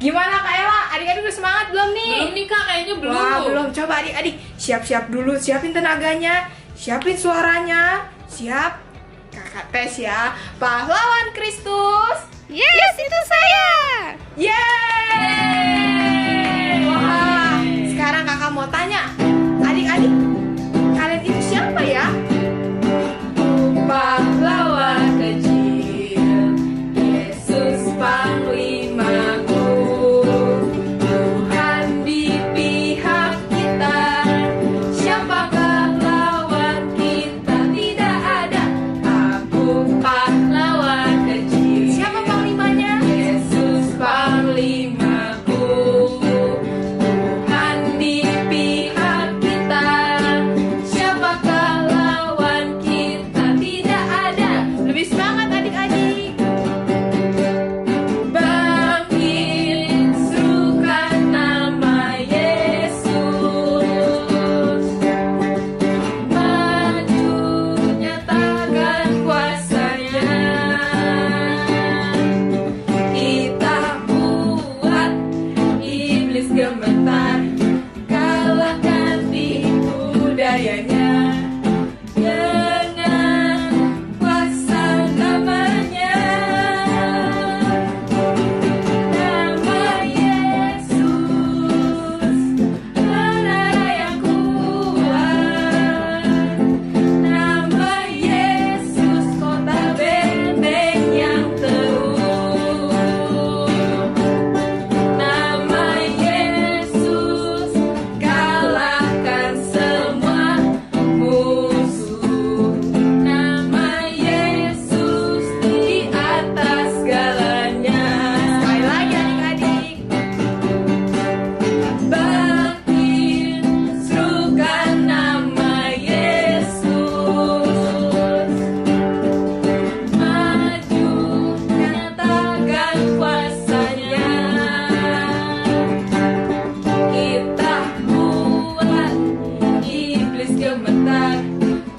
Gimana Kak Ella? Adik-adik udah semangat belum nih? Belum nih Kak, kayaknya belum. Wah, belum. Coba adik-adik siap-siap dulu, siapin tenaganya, siapin suaranya. Siap? Kakak tes ya. Pahlawan Kristus. Yes, itu saya. Yeay! Wah, sekarang kakak mau tanya, adik-adik, kalian itu siapa ya? Pahlawan kecil, Yesus panglimaku, Tuhan di pihak kita, siapakah lawan kita? Tidak ada, aku pahlawan kecil. Siapa panglimanya? Yesus panglimaku, Tuhan di pihak kita, siapakah lawan kita? Tidak ada. Lebih semangat adik-adik. Bangkit, serukan nama Yesus. Maju, nyatakan kuasanya. Kita buat iblis gemetar, kalahkan tipu dayanya. Dengan kuasa namanya, nama Yesus, menara yang kuat. Nama Yesus, kota benteng yang teguh. Nama Yesus, kalahkan semua musuh. Nama Yesus di atas segalanya. Sekali lagi adik-adik. Bangkit, serukan nama Yesus. Maju, nyatakan kuasanya. Kita buat iblis gemetar,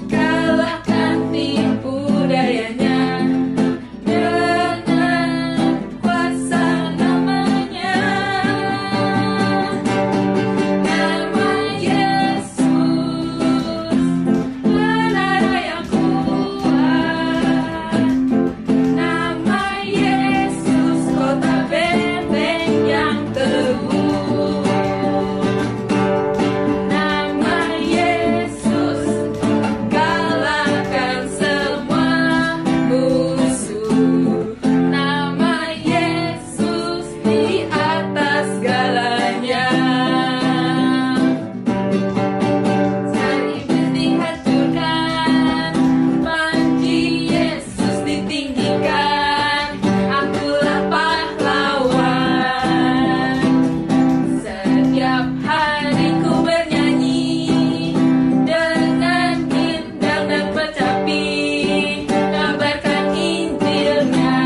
kalahkan tipu dayanya. Dengan kuasa namanya, nama Yesus, menara yang kuat. Nama Yesus, kota benteng yang teguh. Nama Yesus, kalahkan semua musuh. Nama Yesus di atas segalanya. Sekali iblis dihancurkan, panji Yesus ditinggikan. Akulah pahlawan. Setiap hari ku bernyanyi dengan gendang dan kecapi, kabarkan Injilnya.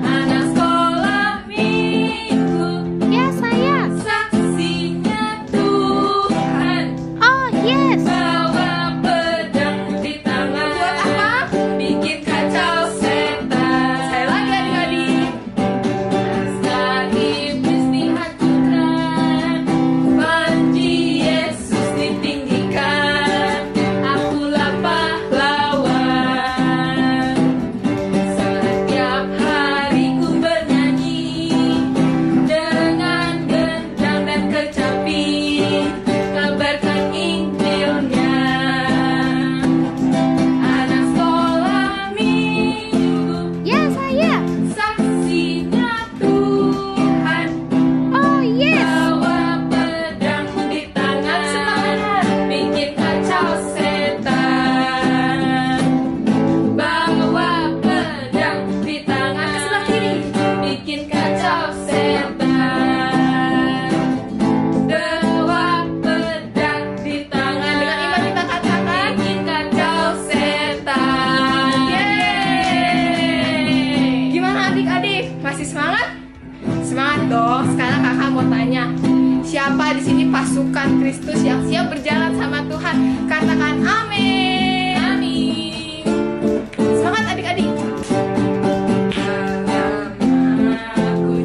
Anak sekolah minggu, Ya, saya. saksinya Tuhan. Oh, yes. Bawa pedang di tangan. Buat apa? Bikin kacau setan. Sekali lagi adik-adik. Sekali iblis dihancurkan, panji Yesus ditinggikan. Akulah pahlawan. Setiap hari ku bernyanyi dengan gendang dan kecapi, kabarkan Injilnya. Anak sekolah minggu, Ya, saya. saksinya Tuhan. Oh, yes. Bawa pedang di tangan, bikin kacau setan. Bawa pedang di tangan, sebelah kiri, bikin kacau setan. Bawa pedang di tangan, dengan iman kita katakan, bikin kacau setan. Yeay! Gimana adik-adik? Masih semangat? Semangat dong. Sekarang kakak mau tanya, siapa di sini pasukan Kristus yang siap berjalan sama Tuhan? Katakan amin. Amin. Semangat adik-adik. Aku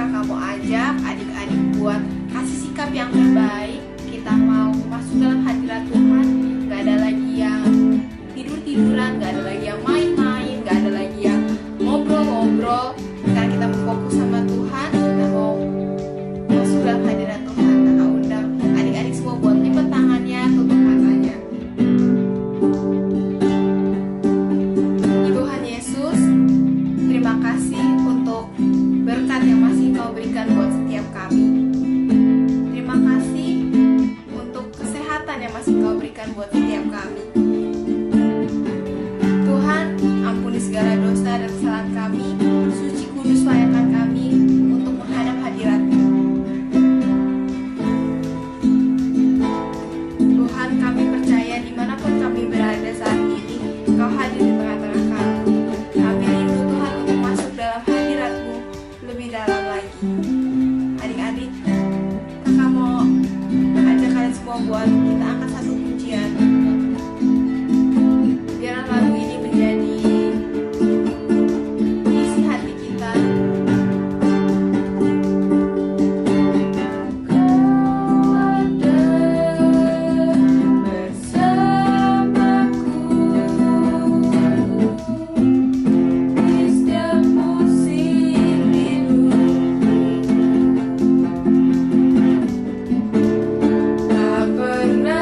kakak mau ajak adik-adik buat kasih sikap yang terbaik. Kita mau masuk dalam hadirat Tuhan. Gak ada lagi yang tidur-tiduran, gak ada lagi yang main-main, gak ada lagi yang ngobrol-ngobrol. Sekarang kita mau fokus sama Tuhan. Kita mau masuk dalam hadirat Tuhan. Kakak undang adik-adik semua buat lipat tangannya, tutup matanya. Tuhan Yesus, terima kasih untuk berkat yang masih Kau berikan buat setiap kami. Terima kasih untuk kesehatan yang masih Kau berikan buat setiap kami. Tuhan, ampuni segala dosa dan kesalahan kami. Suci kudus layakan kami untuk menghadap hadirat-Mu. Tuhan, kami percaya dimanapun kami berada saat ini, Kau hadir di tengah-tengah kami. Kami rindu Tuhan untuk masuk dalam hadirat-Mu lebih dalam lagi. Adik-adik, kakak mau ajak kalian semua buat kita angkat satu pujian. Biar lagu ini menjadi isi hati kita. Kau ada bersamaku di setiap musim hidup. Tak pernah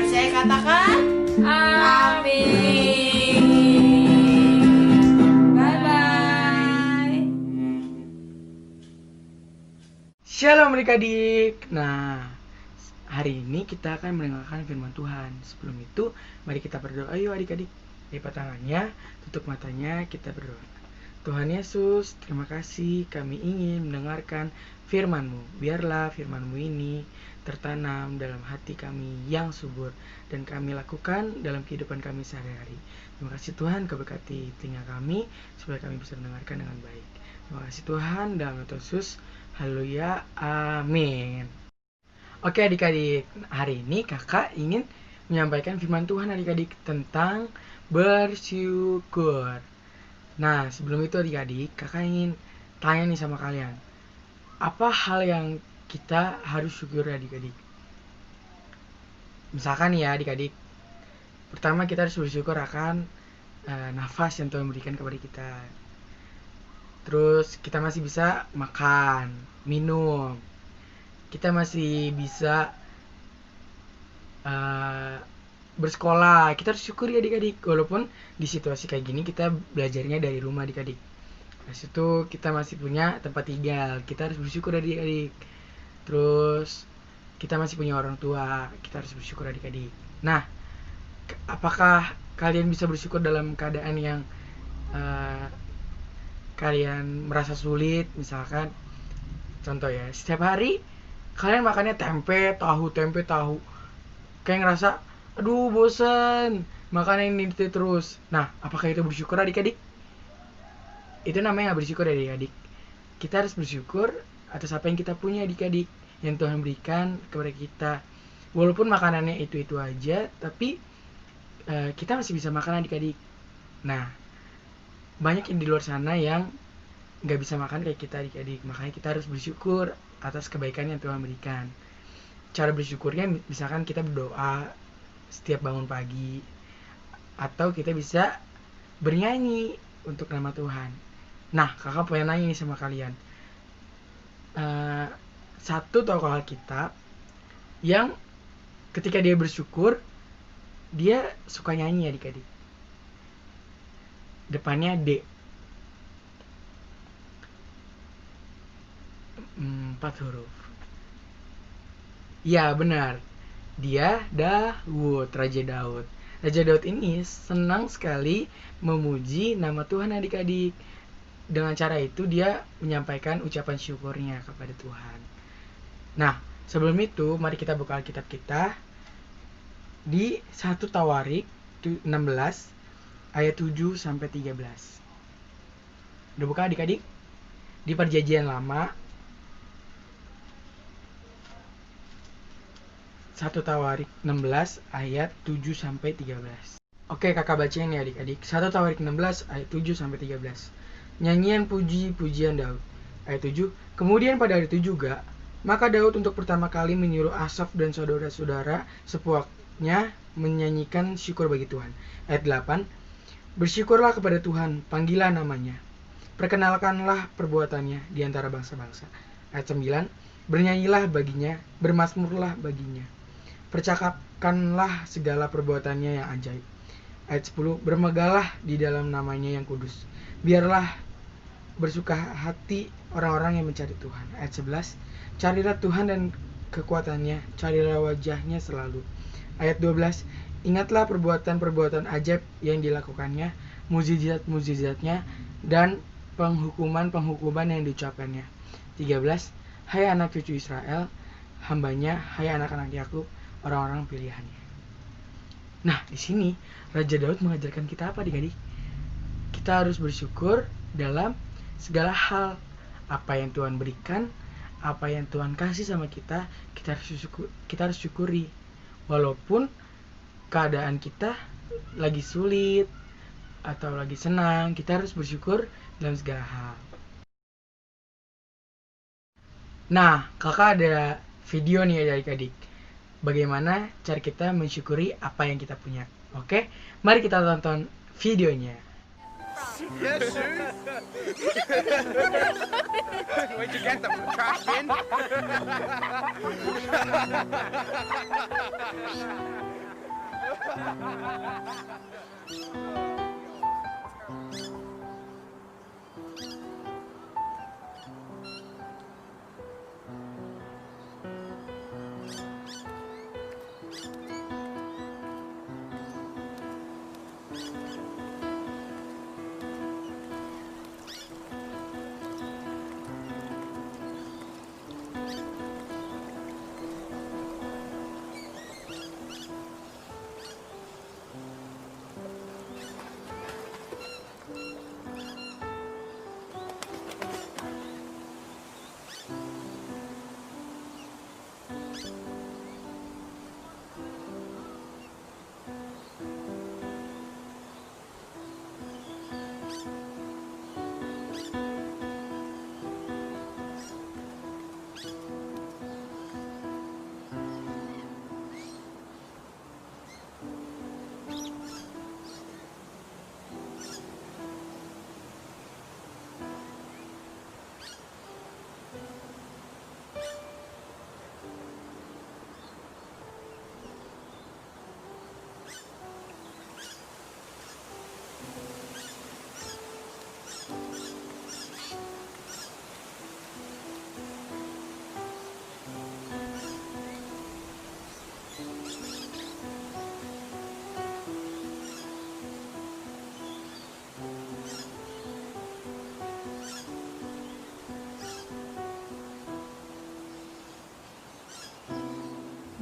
percaya katakan amin. Bye-bye. Shalom adik-adik. Nah, hari ini kita akan mendengarkan firman Tuhan. Sebelum itu, mari kita berdoa. Ayo adik-adik, lipat tangannya, tutup matanya, kita berdoa. Tuhan Yesus, terima kasih kami ingin mendengarkan firman-Mu. Biarlah firman-Mu ini tertanam dalam hati kami yang subur dan kami lakukan dalam kehidupan kami sehari-hari. Terima kasih Tuhan, kau berkati telinga kami supaya kami bisa mendengarkan dengan baik. Terima kasih Tuhan, dalam nama Yesus. Haleluya, amin. Oke adik-adik, hari ini kakak ingin menyampaikan firman Tuhan adik-adik tentang bersyukur. Nah, sebelum itu adik-adik, kakak ingin tanya nih sama kalian. Apa hal yang kita harus syukur adik-adik? Misalkan ya adik-adik, pertama kita harus bersyukur akan nafas yang Tuhan berikan kepada kita. Terus kita masih bisa makan, minum. Kita masih bisa bersekolah. Kita harus syukuri adik-adik, walaupun di situasi kayak gini kita belajarnya dari rumah adik-adik. Habis itu kita masih punya tempat tinggal, kita harus bersyukur adik-adik. Terus kita masih punya orang tua, kita harus bersyukur adik-adik. Nah, apakah kalian bisa bersyukur dalam keadaan yang kalian merasa sulit? Misalkan contoh ya, setiap hari kalian makannya tempe tahu, kayak ngerasa aduh bosen makan ini terus. Nah, apakah itu bersyukur adik-adik? Itu namanya gak bersyukur adik-adik. Kita harus bersyukur atas apa yang kita punya adik-adik, yang Tuhan berikan kepada kita. Walaupun makanannya itu aja, tapi kita masih bisa makan adik-adik. Nah, banyak yang di luar sana yang gak bisa makan kayak kita adik-adik. Makanya kita harus bersyukur atas kebaikan yang Tuhan berikan. Cara bersyukurnya misalkan kita berdoa setiap bangun pagi, atau kita bisa bernyanyi untuk nama Tuhan. Nah, kakak pengen nanya nih sama kalian, satu tokoh Alkitab yang ketika dia bersyukur dia suka nyanyi adik-adik. Depannya D, 4 huruf. Ya benar, dia Daud, Raja Daud. Raja Daud ini senang sekali memuji nama Tuhan adik-adik. Dengan cara itu dia menyampaikan ucapan syukurnya kepada Tuhan. Nah, sebelum itu mari kita buka Alkitab kita di 1 Tawarik 16 ayat 7 sampai 13. Udah buka adik-adik? Di Perjanjian Lama 1 Tawarik 16 ayat 7 sampai 13. Oke, kakak bacain ya adik-adik. 1 Tawarik 16 ayat 7 sampai 13. Nyanyian puji-pujian Daud. Ayat 7. Kemudian pada hari itu juga, maka Daud untuk pertama kali menyuruh Asaf dan saudara-saudara sepuaknya menyanyikan syukur bagi Tuhan. Ayat 8. Bersyukurlah kepada Tuhan, panggillah namanya. Perkenalkanlah perbuatannya di antara bangsa-bangsa. Ayat 9. Bernyanyilah baginya, bermazmurlah baginya. Percakapkanlah segala perbuatannya yang ajaib. Ayat 10. Bermegahlah di dalam namanya yang kudus. Biarlah bersuka hati orang-orang yang mencari Tuhan. Ayat 11. Carilah Tuhan dan kekuatannya, carilah wajahnya selalu. Ayat 12. Ingatlah perbuatan-perbuatan ajaib yang dilakukannya, mukjizat-mukjizatnya, dan penghukuman-penghukuman yang diucapkannya. 13. Hai anak cucu Israel, hambanya, hai anak-anak Yakub, orang-orang pilihannya. Nah, di sini Raja Daud mengajarkan kita apa adik-adik? Kita harus bersyukur dalam segala hal. Apa yang Tuhan berikan, apa yang Tuhan kasih sama kita, kita harus syukuri. Walaupun keadaan kita lagi sulit atau lagi senang, kita harus bersyukur dalam segala hal. Nah, kakak ada video nih adik-adik, bagaimana cara kita mensyukuri apa yang kita punya. Oke, mari kita tonton videonya. Yes, shoes. Where'd you get them? From trash bin?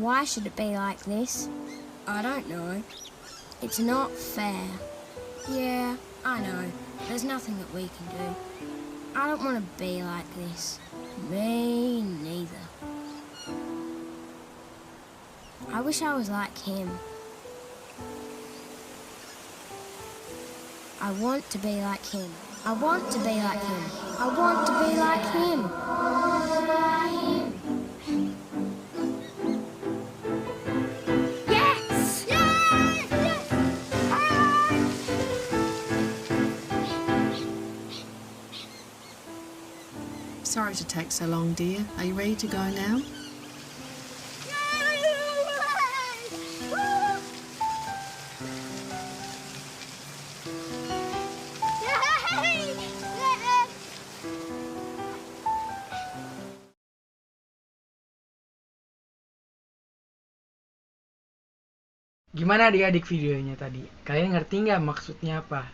Why should it be like this? I don't know. It's not fair. Yeah, I know. There's nothing that we can do. I don't want to be like this. Me neither. I wish I was like him. I want to be like him. I want to be like him. I want to be like him. Yes! Yes! Yes! Sorry to take so long, dear. Are you ready to go now? Gimana adik-adik videonya tadi? Kalian ngerti nggak maksudnya apa?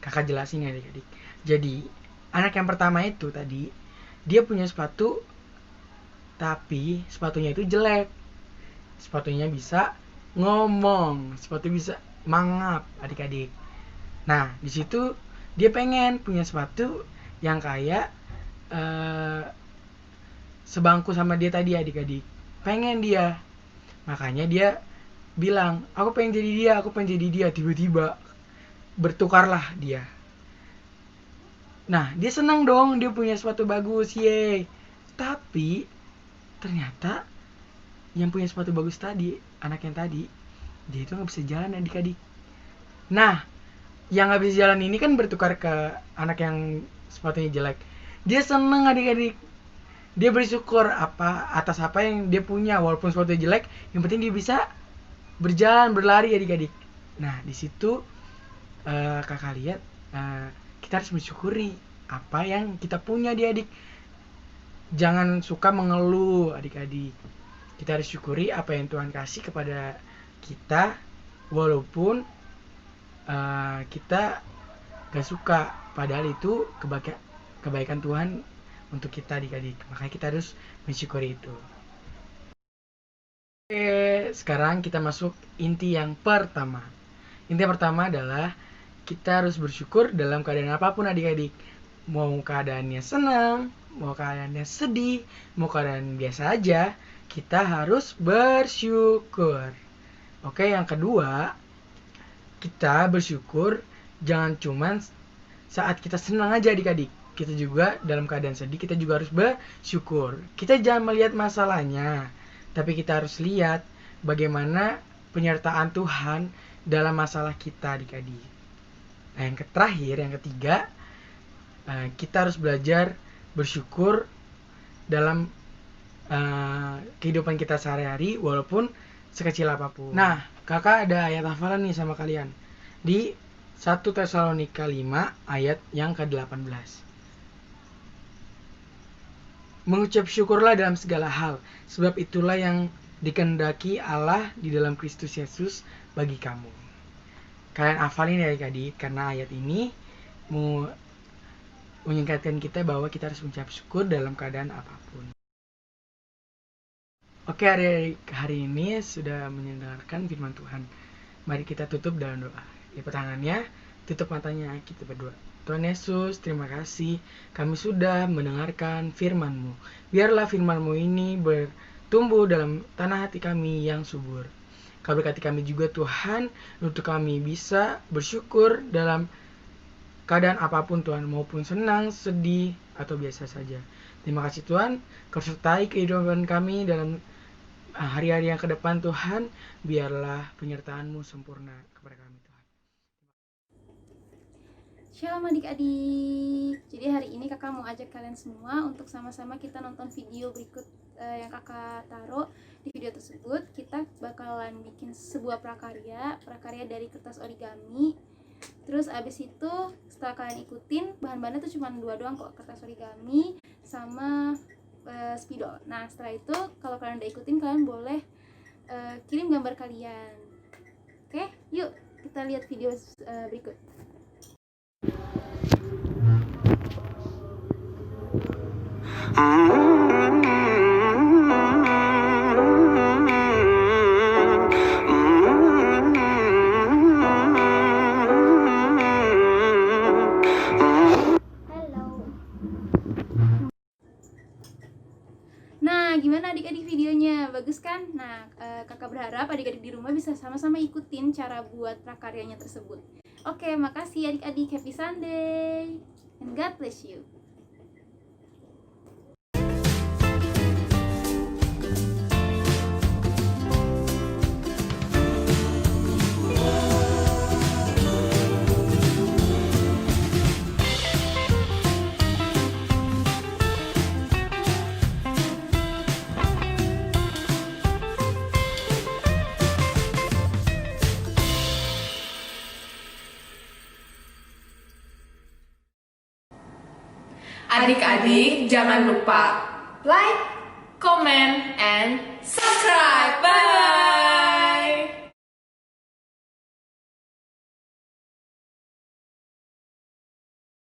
Kakak jelasin ya adik-adik. Jadi, anak yang pertama itu tadi, dia punya sepatu, tapi sepatunya itu jelek. Sepatunya bisa ngomong, sepatu bisa mangap adik-adik. Nah, di situ dia pengen punya sepatu yang kayak sebangku sama dia tadi adik-adik. Pengen dia. Makanya dia bilang, aku pengen jadi dia, aku pengen jadi dia. Tiba-tiba bertukarlah dia. Nah, dia senang dong, dia punya sepatu bagus, yeay. Tapi ternyata yang punya sepatu bagus tadi, anak yang tadi, dia itu nggak bisa jalan adik-adik. Nah, yang nggak bisa jalan ini kan bertukar ke anak yang sepatunya jelek. Dia senang adik-adik. Dia bersyukur atas apa yang dia punya, walaupun sepatunya jelek, yang penting dia bisa berjalan, berlari adik-adik. Nah, di situ kakak lihat kita harus mensyukuri apa yang kita punya adik-adik. Jangan suka mengeluh adik-adik. Kita harus syukuri apa yang Tuhan kasih kepada kita, walaupun kita gak suka, padahal itu kebaikan Tuhan untuk kita adik-adik. Makanya kita harus mensyukuri itu. Oke, sekarang kita masuk inti yang pertama. Inti yang pertama adalah kita harus bersyukur dalam keadaan apapun adik-adik. Mau keadaannya senang, mau keadaannya sedih, mau keadaan biasa aja, kita harus bersyukur. Oke, yang kedua, kita bersyukur jangan cuman saat kita senang aja adik-adik. Kita juga dalam keadaan sedih, kita juga harus bersyukur. Kita jangan melihat masalahnya, tapi kita harus lihat bagaimana penyertaan Tuhan dalam masalah kita adik-adik. Nah, yang terakhir, yang ketiga, kita harus belajar bersyukur dalam kehidupan kita sehari-hari, walaupun sekecil apapun. Nah, kakak ada ayat hafalan nih sama kalian. Di 1 Tesalonika 5 ayat yang ke-18. Mengucap syukurlah dalam segala hal, sebab itulah yang dikehendaki Allah di dalam Kristus Yesus bagi kamu. Kalian hafalin ya adik-adik, karena ayat ini mengingatkan kita bahwa kita harus mengucap syukur dalam keadaan apapun. Oke, hari ini sudah mendengarkan firman Tuhan. Mari kita tutup dalam doa. Lipat tangannya, tutup matanya, kita berdoa. Tuhan Yesus, terima kasih kami sudah mendengarkan firman-Mu. Biarlah firman-Mu ini bertumbuh dalam tanah hati kami yang subur. Kau berkati kami juga Tuhan, untuk kami bisa bersyukur dalam keadaan apapun Tuhan, maupun senang, sedih, atau biasa saja. Terima kasih Tuhan, Kau sertai kehidupan kami dalam hari-hari yang ke depan Tuhan. Biarlah penyertaan-Mu sempurna kepada kami Tuhan. Shalom adik-adik. Jadi hari ini kakak mau ajak kalian semua untuk sama-sama kita nonton video berikut yang kakak taruh. Di video tersebut kita bakalan bikin sebuah prakarya dari kertas origami. Terus abis itu setelah kalian ikutin, bahan-bahannya tuh cuma 2 doang kok, kertas origami sama spidol. Nah setelah itu kalau kalian udah ikutin, kalian boleh kirim gambar kalian. Oke, yuk kita lihat video berikut. Nah, gimana adik-adik videonya? Bagus kan? Nah, kakak berharap adik-adik di rumah bisa sama-sama ikutin cara buat prakaryanya tersebut. Oke, makasih adik-adik. Happy Sunday. And God bless you. Adik-adik, jangan lupa like, comment, and subscribe. Bye-bye.